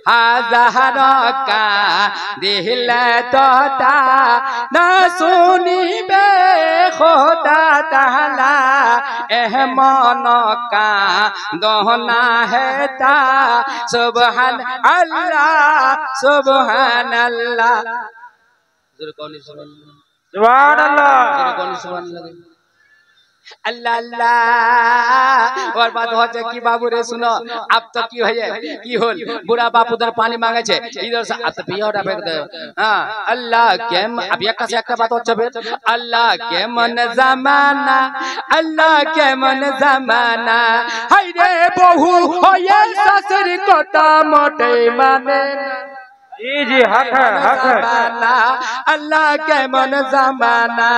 হাজার কা দিলে তোতা না শুনিবে খোদা তাআলা এহমন কা দহনা হেতা সুবহান আল্লাহ সুবহান আল্লাহ अल्लाह अल्लाह। और बात हो जाए कि बाबू रे सुनो अब तो की है की होल बुरा बाप उधर पानी मांगे छे इधर से अब तो पिया उठा फेंक दे। हां अल्लाह के अब एक से एक बात होचे अल्लाह के मन जमाना अल्लाह के मन जमाना हाय रे बहु होए ससुर कोता मोटे माने जी हक है अल्लाह के मन जमाना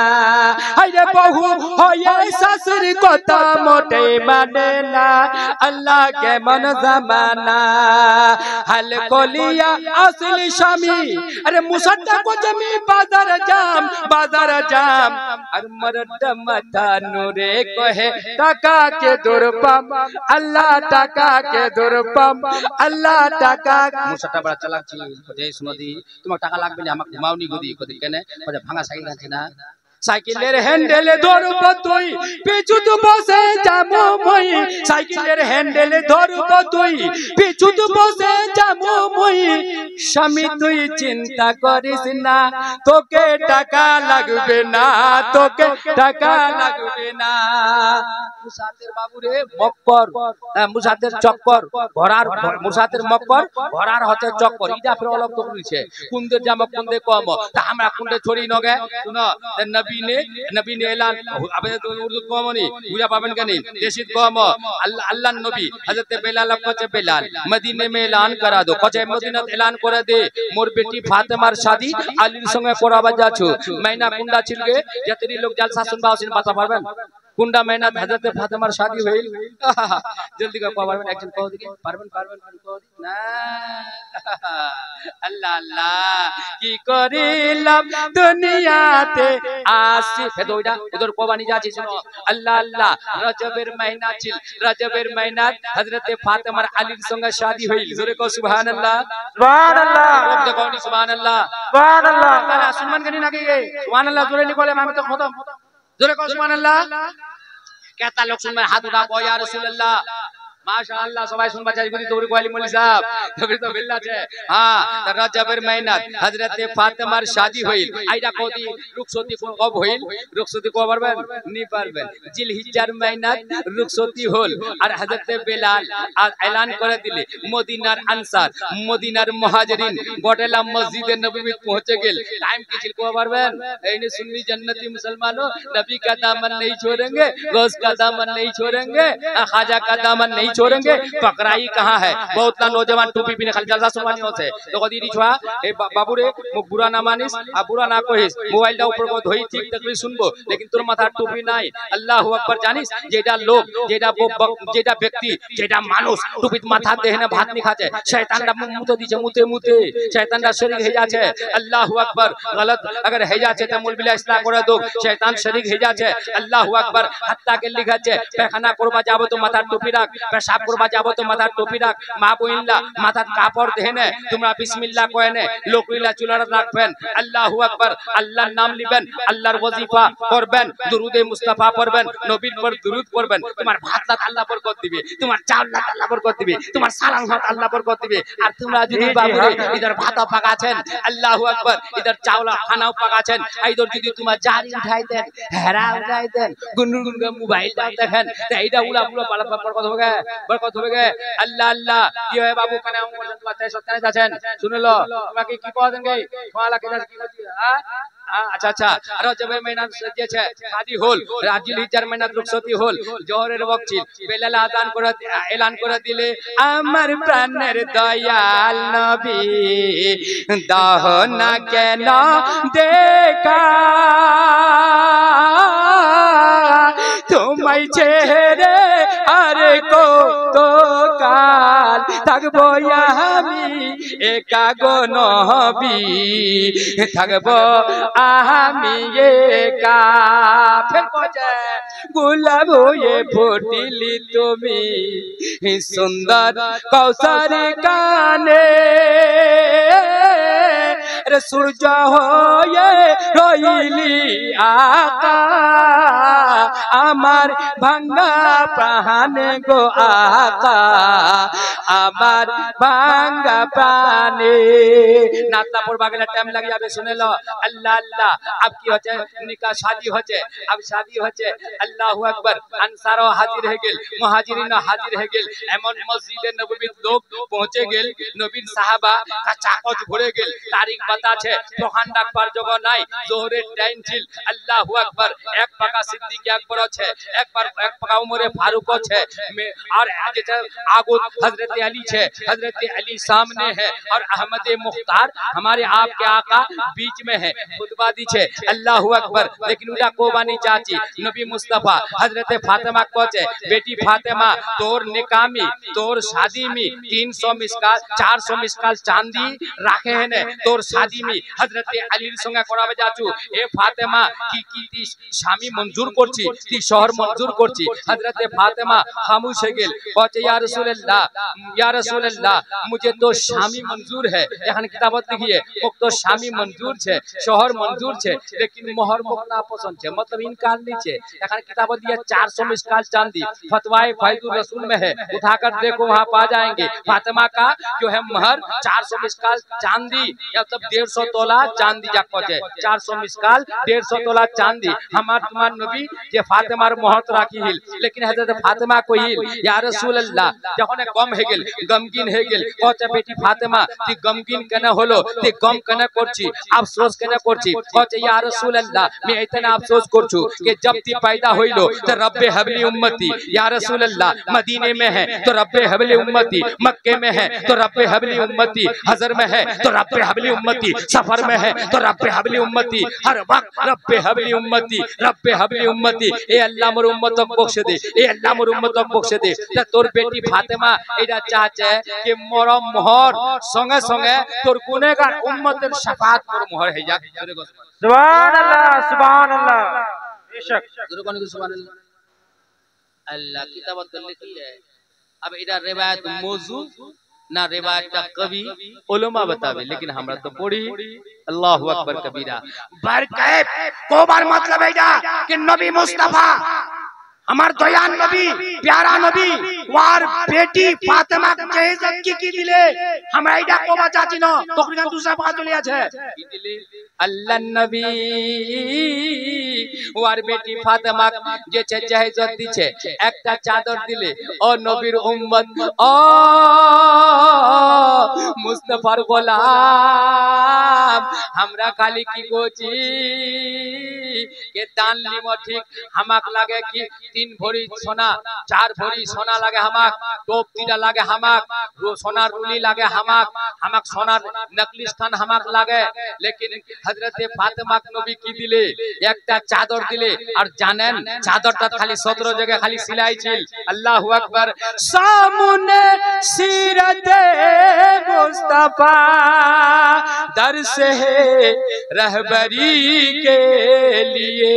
अरे बहु हो ये ससुर को तो मोटे माने ना अल्लाह के मन जमाना हल को लिया असल शामी अरे मुसद्दा को जमी बाजार जाम और मरद मता नूरे को है टका के दुर्पम अल्लाह टका के दुर्पम अल्लाह टका मुसद्दा बड़ा चलाक छी जय सुमदी तुम्हें टाका लागबे ना আমাকে ঘুমাওনি গদি কদি কেনে কদে ভাঙা সাইকেল আছে না সাইকেলের হ্যান্ডেলে ধরব তুই পিছুত বসে যাবো মই সাইকেলের হ্যান্ডেলে ধরব তুই পিছুত বসে যাবো মই স্বামী তুই চিন্তা করিস না তোকে টাকা লাগবে না তোকে টাকা লাগবে না মুসাদের বাবু রে মক্কর মুসাদের চক্কর ঘোড়ার মুসাদের মক্কর ঘোড়ার হতে চক্কর ইটা ফের অলগ তো কইছে কুনদের জামা কুনদে কম তা আমরা কুনদে ছড়ি নগে শুনো नबी ने ऐलान अब उर्दू कौम नहीं बुझा पाबन का नहीं देशित कौम अल्लाह नबी हजरत बेलाल कचे बेलाल मदीने में ऐलान करा दो कचे मदीना ऐलान कर दे मोर बेटी फातिमार शादी अलीर संगे कराबा जाछु महीना कुंडा छिलगे जतरी लोग जलसा सुनबा उसिन बाता पारबेन कुंडा महीना हजरत फातिमार शादी होइल जल्दी का पारबेन एकजन कह दिके पारबेन कह ना अल्लाह अल्लाह की करिलाम दुनियाते आसी फेदोइडा उधर कोबानी जाची सुनो अल्लाह अल्लाह रजबेर महीना छिल रजबेर महीना हजरत फातिमार अलीर संगे शादी होइल जोरे को सुभान अल्लाह रोक दे कोनी सुभान अल्लाह काना सुनमान कनी नाके सुभान अल्लाह जोरे निकोले मैं तो खत्म जोरे को सुभान अल्लाह कहता लोग सुन में हाथ उठा को या रसूल अल्लाह माशाअल्लाह सबाई सुन बच्चा गुदी तोरी कोली मौलवी साहब तो फिर तो बिल्ला छे हां त रजबर मेहनत हजरत फातिमार शादी होइल आइडा कोदी रुखसती को कब होइल रुखसती को पारबेन नी पारबेन जिलहिज्जार मेहनत रुखसती होल और हजरत बेलाल ऐलान करे दिले मदीनार अंसार मदीनार मुहाजिरिन गोटेला मस्जिदे नबवी पहुंचे गेल टाइम की छिल को पारबेन एने सुन्नी जन्नती मुसलमानों नबी का दामन नहीं छोड़ेंगे गौस का दामन नहीं छोड़ेंगे खाजा का दामन नहीं छोड़ेंगे पकड़ाई कहाँ है बहुत ना नौजवान टोपी पहने खाली जलसा सुनवानी होते तो कदी रिछवा ए बाबू रे मु बुरा ना मानिस आ बुरा ना कहिस मोबाइल दा ऊपर को धोई ठीक तकरी सुनबो लेकिन तोर माथा टोपी নাই अल्लाहु अकबर জানিস যেটা লোক যেটা ব্যক্তি যেটা মানুষ টুপিত মাথা দেহনে ভাত নি খাচ্ছে শয়তানটা মুতে দিছে মুতে শয়তানটা শরীক হয়ে যাচ্ছে আল্লাহু আকবার गलत अगर হয়ে যাচ্ছে তা মৌলবীরা ইসলাম করে দো শয়তান শরীক হয়ে যাচ্ছে আল্লাহু আকবার হাত্তা কে লিখাচ্ছে পেখানা করবা যাবো তো মাথা টুপি রাখ पेशाब करबा जाबो तो माथा टोपी राख मा बोइनला माथा कापड़ देने तुमरा बिस्मिल्लाह कहने लोकरिला चुलार राखबेन अल्लाहु अकबर अल्लाहर नाम लिबेन अल्लाहर वजीफा करबेन दुरूदे मुस्ताफा पढ़बेन नबीर पर दुरूद पढ़बेन तुम्हार भात लात अल्लाह बरकत दिबे तुम्हार चावल लात अल्लाह बरकत दिबे तुम्हार सालान भात अल्लाह बरकत दिबे और तुमरा যদি বাবুরে इधर भात पाकाছেন अल्लाहु अकबर इधर चावल खाना पाकाছেন इधर যদি তোমার জারি উঠাই দেন হেরা উঠাই দেন গুনগুন মোবাইল দাও দেখেন এইটা উলা উলা পালা বরকত হবে बरकत होगे अल्लाह अल्लाह কি হয় বাবু কানে পর্যন্ত বাচ্চা সত্যানে যাচ্ছেন শুনলো তোমাকে কি কয় দেন গাই তোমালা কে কি করছি হ্যাঁ अच्छा अच्छा रजब महीना जे छे शादी होल जिलहिज्जार महीना रुखसती होल जोहरेर वक्त छिल बेलाल आजान करे ऐलान करे दिले আমার প্রাণের দয়াল নবী দাহ না কেন দেখা তোমায় ছেড়ে আরে কত কাল থাকবো আমি একা গো নবী থাকবো আমি একা ফের বজে গোলাপ হয়ে ফুটিলি তুমি সুন্দর কৌশর কানে रे सूरज होए रइली आका आमार भांगा प्राणे गो आका आमार भांगा प्राणे नातला पड़वा गेला टाइम लग जाबे सुने लो अल्लाह अल्लाह अब की होचे निकाह शादी होचे अब शादी होचे अल्लाहु अकबर अंसारो हाजिर है गेल मुहाजिरिन हाजिर है गेल एमन मस्जिदे नबवी लोग पहुंचे गेल नबीन साहाबा का चाकच भरे गेल तारीख बता छे तोखान डाकবার জগো নাই जोहरेर टाइम छिल अल्लाहु अकबर एक पाका सिद्दीक अकबर छे एक पाका उमरे फारूक छे और जेटा आगो हजरत अली छे हजरत अली सामने है और अहमद मुख्तार हमारे आपके आका बीच में है खुतबा दी छे अल्लाहु अकबर लेकिन उडा कोबानी चाची नबी मुस्तफा हजरत फातिमा को छे बेटी फातिमा तोर निकामी तोर शादी में 300 मिसकाल 400 मिसकाल चांदी राखे है ने तोर शादी में हजरत अलीर संगे कराबे जाचू ए फातिमा की ती स्वामी मंजूर करछि ती शहर मंजूर करछि हजरत फातिमा खामोश है गेल कहছে या रसूलल्लाह मुझे तो स्वामी मंजूर है एखन किताबत लिखिए मुक तो स्वामी मंजूर छे शहर मंजूर छे लेकिन मोहर मुक ना पसंद छे मतलब इनकार नहीं छे एखन किताबत दिया 400 मिसकाल चांदी फतवाए फैजुर रसूल में है उठाकर देखो वहां पा जाएंगे फातिमा का जो है महर 400 मिसकाल चांदी या तब 150 तोला चांदी जाको छे 400 मिसकाल 150 तोला चांदी हमार तुम्हार नबी जे फातिमार महर राखी हिल लेकिन हजरत फातिमा को हिल या रसूल अल्लाह যখন কম হয়ে গেল গমগিন হয়ে গেল কচ্ছে বেটি ফাতিমা তুই গমগিন কেন হলো তুই গম কেন করছি আফসোস কেন করছি কচ্ছে ইয়া রাসূল আল্লাহ मैं इतना अफसोस করছু कि जब ती पैदा होइलो तो रब्बे हबली उम्मती या रसूल अल्लाह मदीने में है तो रब्बे हबली उम्मती मक्के में है तो रब्बे हबली उम्मती हजर में है तो रब्बे हबली उम्मती सफर में है तो रब्बे हबली उम्मती हर वक्त रब्बे हबली उम्मती ए अल्लाह मोर उम्मतक बख्शे दे ए अल्लाह मोर उम्मतक बख्शे दे ता तोर बेटी फातिमा एटा चाचे कि मोर मोहर संगे संगे तोर गुनेगार उम्मतेर शफाअत मोर मोहर है जा सुभान अल्लाह बेशक सुभान अल्लाह किताबत कर लिखी है अब एटा रिवायत मौजू ना रिवायत का कवि उलमा बतावे लेकिन हमरा तो पढ़ी अल्लाहु अकबर कबीरा बरकैफ को बार मतलब है कि नबी मुस्तफा हमार दयान नबी प्यारा नबी वार बेटी फातिमा के इज्जत की दिले हमरा एटा को बाचाची न तकरीबन दूसरा बात चले আছে की दिले अल्लाह नबी वार बेटी फातिमा जे छे इज्जत दिछे एकटा चादर दिले ओ नबीर उम्मत ओ मुस्तफार गोलाम हमरा खाली की गोची के दान लिमो ठीक हमाक लागे कि 3 भरी सोना 4 भरी सोना लागे हमाक टोप तीटा लागे हमाक सोनार रुली लागे हमाक सोनार नकली स्थान हमाक लागे लेकिन हजरत फातिमा नबी की दिले एकटा चादर दिले और जानेन चादरटा खाली 17 जगह खाली सिलाई छिल अल्लाहु अकबर सामने सीरत मुस्तफा दर्स है रहबरी के लिए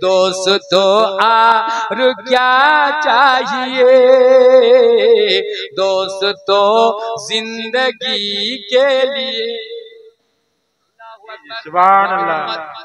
दोस्तों और क्या चाहिए दोस्तों जिंदगी के लिए सुभान अल्लाह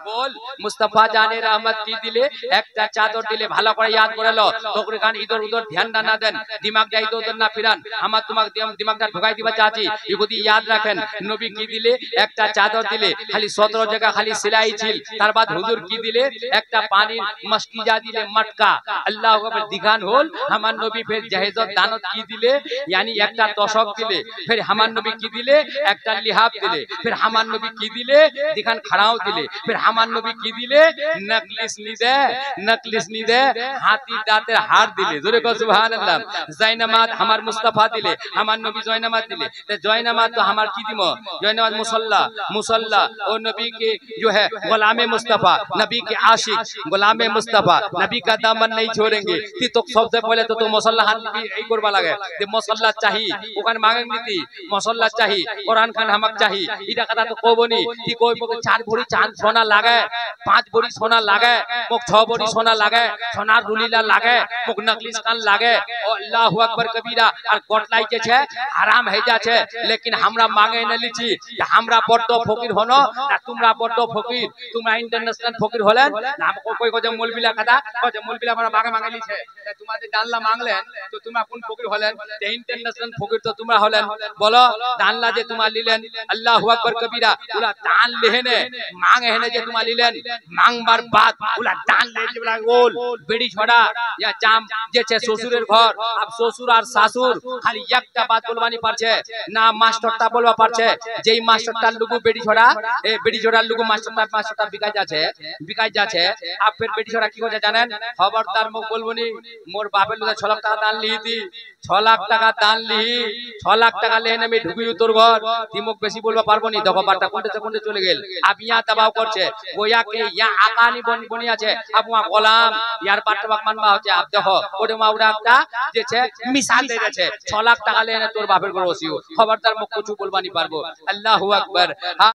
बोल मुस्तफा जाने रहमत की दिले एकटा चादर दिले ভালো করে याद করে লো তোকরে কান ইদর উদর ধ্যান না দেন दिमाग যা ইদর উদর না ফিরান আমার তোমাক দিমাগটা ঢোকাই দিবা চাচি ইহুদি याद রাখেন নবী কি দিলে একটা চাদর দিলে খালি 17 জায়গা খালি সেলাই ছিল তারপর হুজুর কি দিলে একটা পানির মস্কিজা দিলে মটকা আল্লাহু আকবার দিগান হল আমার নবী ফের জাহেজত দানত কি দিলে यानी একটা তশক দিলে ফের আমার নবী কি দিলে একটা লিহাব দিলে ফের আমার নবী কি দিলে दिखान खड़ाओ दिले फिर हमार नबी की दिले नकलिस नी दे हाथी दांतेर हार दिले जोरे को सुभान अल्लाह जयनमाज हमार मुस्तफा दिले हमार नबी जयनमाज दिले ते जयनमाज तो हमार की दिमो जयनमाज मुसल्ला और नबी के जो है गुलामे मुस्तफा नबी के आशिक गुलामे मुस्तफा नबी का दामन नहीं छोड़ेंगे ती तो सबसे पहले तो मुसल्ला हाथ এই করবা লাগে যে মুসল্লা চাহি ওখানে মাগেন নীতি মুসল্লা চাহি কোরআন খান হামাক চাহি এটা কথা তো কবনি ती कोई मोके 4 भरी चांद सोना लागे 5 भरी सोना लागे मोक 6 भरी सोना लागे सोनार रुलीला लागे मोक नकली कान लागे ओ अल्लाहु अकबर कबीरा और गोटलाई जे छे हराम है जा छे लेकिन हमरा मांगे न लिची कि हमरा बड्ड फकीर होनो ना तुमरा बड्ड फकीर तुमरा इंटरनेशनल फकीर होलेन ना कोई को जे मौलवीला कथा को जे मौलवीला हमरा मांगे लिछे तुम्हारे जानला मांगलेन तो तुमरा कोन फकीर होलेन ते इंटरनेशनल फकीर तो तुमरा होलेन बोलो जानला जे तुमा लिलेन अल्लाहु अकबर कबीरा उला दान लेने मांगे है जे तुमा लिलेन मांगबार बाद उला दान ले जेबला गोल बेड़ी छोड़ा या जाम जे छे ससुरेर घर अब ससुर और शाशुर खाली एकटा बात बोलवानी पारछे ना मास्टरटा बोलवा पारछे जेई मास्टरटा लुगु बेड़ी छोड़ा ए बेड़ी छोड़ा लुगु मास्टरटा बिकाय जाछे आप फिर बेड़ी छोड़ा की होजा जानेन खबरदार मुख बोलबोनी मोर बापेर लुगा 6 लाख टाका दान लिही दी 6 लाख टाका दान लिही 6 लाख टाका लेने में ढुकी তোর ঘর তিমুক বেশি বলবা পারবো নি দেখো বারটা কোনটা চলে গেল আব ইয়া দবাও করছে গোয়া কে ইয়া আকানি বনি আছে আব ওয়া গোলাম ইয়ার বারটা বাক মানবা হচ্ছে আব দেখো ওরে মাউরা একটা যেছে মিসাল দে গেছে 6 লাখ টাকা লেনে তোর বাপের ঘর ওসিও খবরদার মুখ কিছু বলবা নি পারবো আল্লাহু আকবার।